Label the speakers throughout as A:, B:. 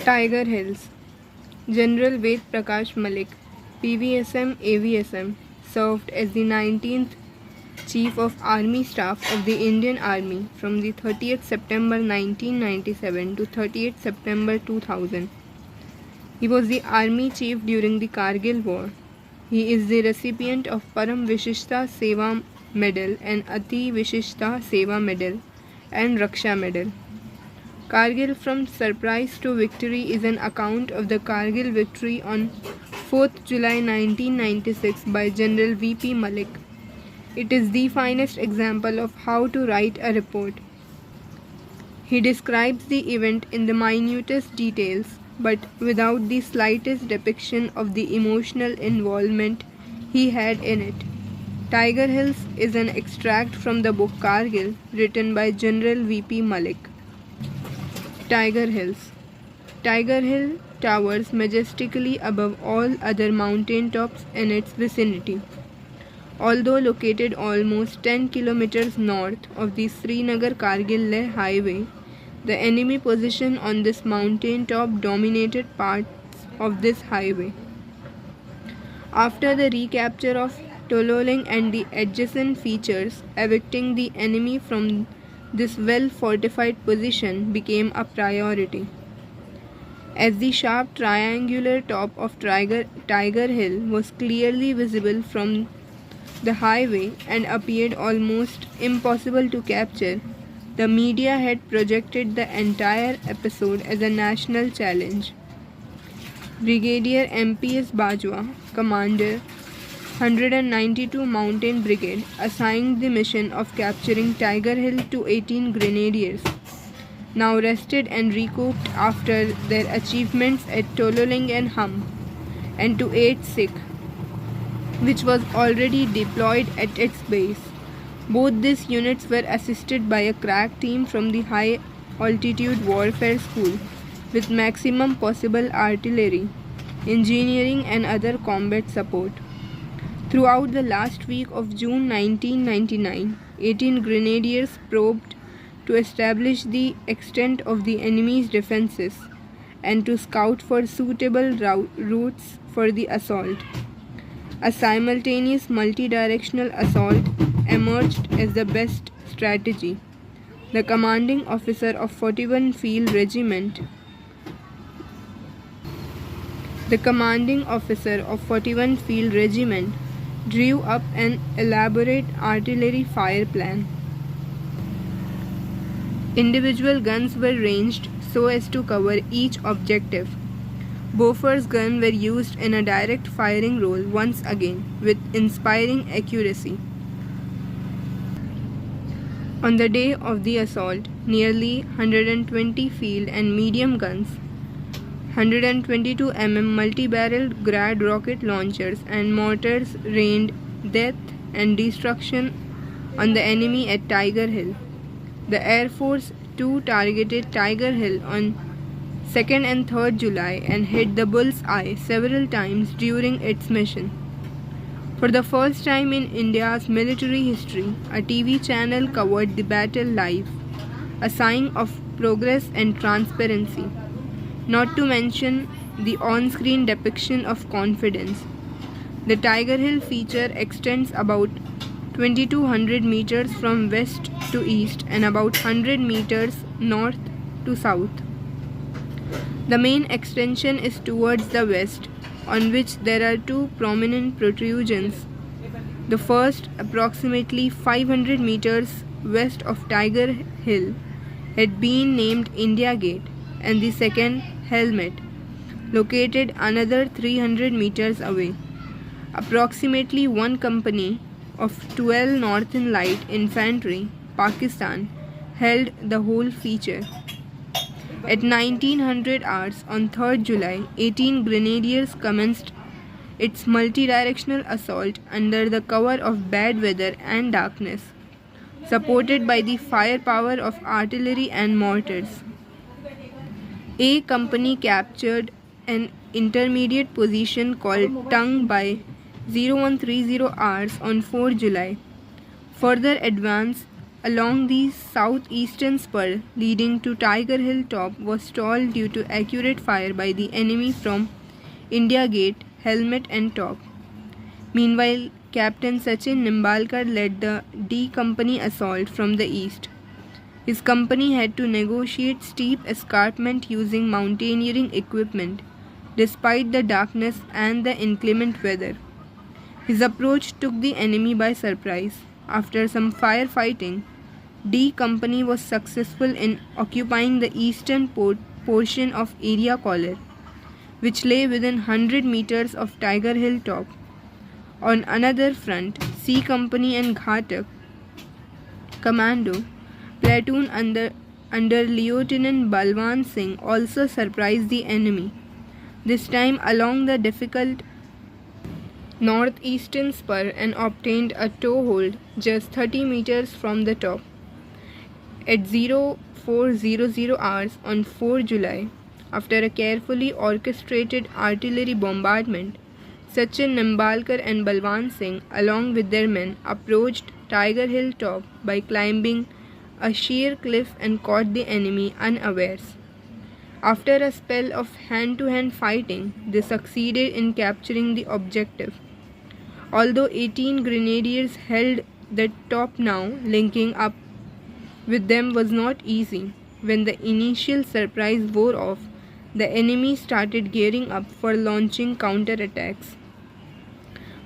A: Tiger Hills. General Ved Prakash Malik, PVSM AVSM, served as the 19th Chief of Army Staff of the Indian Army from the 30th September 1997 to 30th September 2000. He was the Army Chief during the Kargil War. He is the recipient of Param Vishishta Seva Medal and Ati Vishishta Seva Medal and Raksha Medal. Kargil from Surprise to Victory is an account of the Kargil victory on 4th July 1996 by General V.P. Malik. It is the finest example of how to write a report. He describes the event in the minutest details, but without the slightest depiction of the emotional involvement he had in it. Tiger Hills is an extract from the book Kargil, written by General V.P. Malik. Tiger Hills. Tiger Hill towers majestically above all other mountain tops in its vicinity. Although located almost 10 kilometers north of the Srinagar-Kargil-Leh highway, the enemy position on this mountain top dominated parts of this highway. After the recapture of Tololing and the adjacent features, evicting the enemy from this well-fortified position became a priority. As the sharp triangular top of Tiger Hill was clearly visible from the highway and appeared almost impossible to capture, the media had projected the entire episode as a national challenge. Brigadier M.P.S. Bajwa, Commander 192 Mountain Brigade, assigned the mission of capturing Tiger Hill to 18 grenadiers, now rested and recouped after their achievements at Tololing and Hum, and to 8 Sikh, which was already deployed at its base. Both these units were assisted by a crack team from the High Altitude Warfare School with maximum possible artillery, engineering and other combat support. Throughout the last week of June 1999, 18 grenadiers probed to establish the extent of the enemy's defenses and to scout for suitable routes for the assault. A simultaneous multi-directional assault emerged as the best strategy. The commanding officer of 41 Field Regiment drew up an elaborate artillery fire plan. Individual guns were ranged so as to cover each objective. Bofors guns were used in a direct firing role once again, with inspiring accuracy. On the day of the assault, nearly 120 field and medium guns, 122 mm multi-barreled Grad rocket launchers and mortars rained death and destruction on the enemy at Tiger Hill. The Air Force too targeted Tiger Hill on 2nd and 3rd July and hit the bull's eye several times during its mission. For the first time in India's military history, a TV channel covered the battle live, a sign of progress and transparency, not to mention the on-screen depiction of confidence. The Tiger Hill feature extends about 2200 meters from west to east and about 100 meters north to south. The main extension is towards the west, on which there are two prominent protrusions. The first, approximately 500 meters west of Tiger Hill, had been named India Gate, and the second, Helmet, located another 300 meters away. Approximately one company of 12 Northern Light Infantry, Pakistan, held the whole feature. At 1900 hours on 3rd July, 18 grenadiers commenced its multi-directional assault under the cover of bad weather and darkness, supported by the firepower of artillery and mortars. A company captured an intermediate position called Tung by 0130 hours on 4 July. Further advance along the southeastern spur leading to Tiger Hill top was stalled due to accurate fire by the enemy from India Gate, Helmet and Top. Meanwhile, Captain Sachin Nimbalkar led the D Company assault from the east. His company had to negotiate steep escarpment using mountaineering equipment, despite the darkness and the inclement weather. His approach took the enemy by surprise. After some firefighting, D Company was successful in occupying the eastern portion of Area Collar, which lay within 100 meters of Tiger Hill top. On another front, C Company and Ghatak Commando platoon under Lieutenant Balwan Singh also surprised the enemy, this time along the difficult northeastern spur, and obtained a toehold just 30 meters from the top. At 0400 hours on 4 July, after a carefully orchestrated artillery bombardment, Sachin Nimbalkar and Balwan Singh, along with their men, approached Tiger Hill top by climbing a sheer cliff and caught the enemy unawares. After a spell of hand-to-hand fighting, they succeeded in capturing the objective. Although 18 grenadiers held the top now, linking up with them was not easy. When the initial surprise wore off, the enemy started gearing up for launching counterattacks.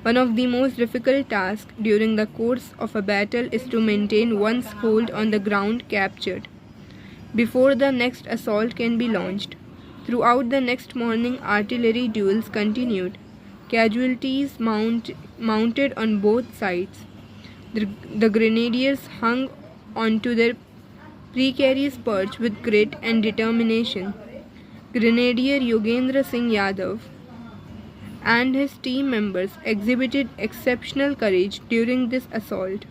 A: One of the most difficult tasks during the course of a battle is to maintain one's hold on the ground captured before the next assault can be launched. Throughout the next morning, artillery duels continued. Casualties mounted on both sides. The grenadiers hung onto their precarious perch with grit and determination. Grenadier Yogendra Singh Yadav and his team members exhibited exceptional courage during this assault.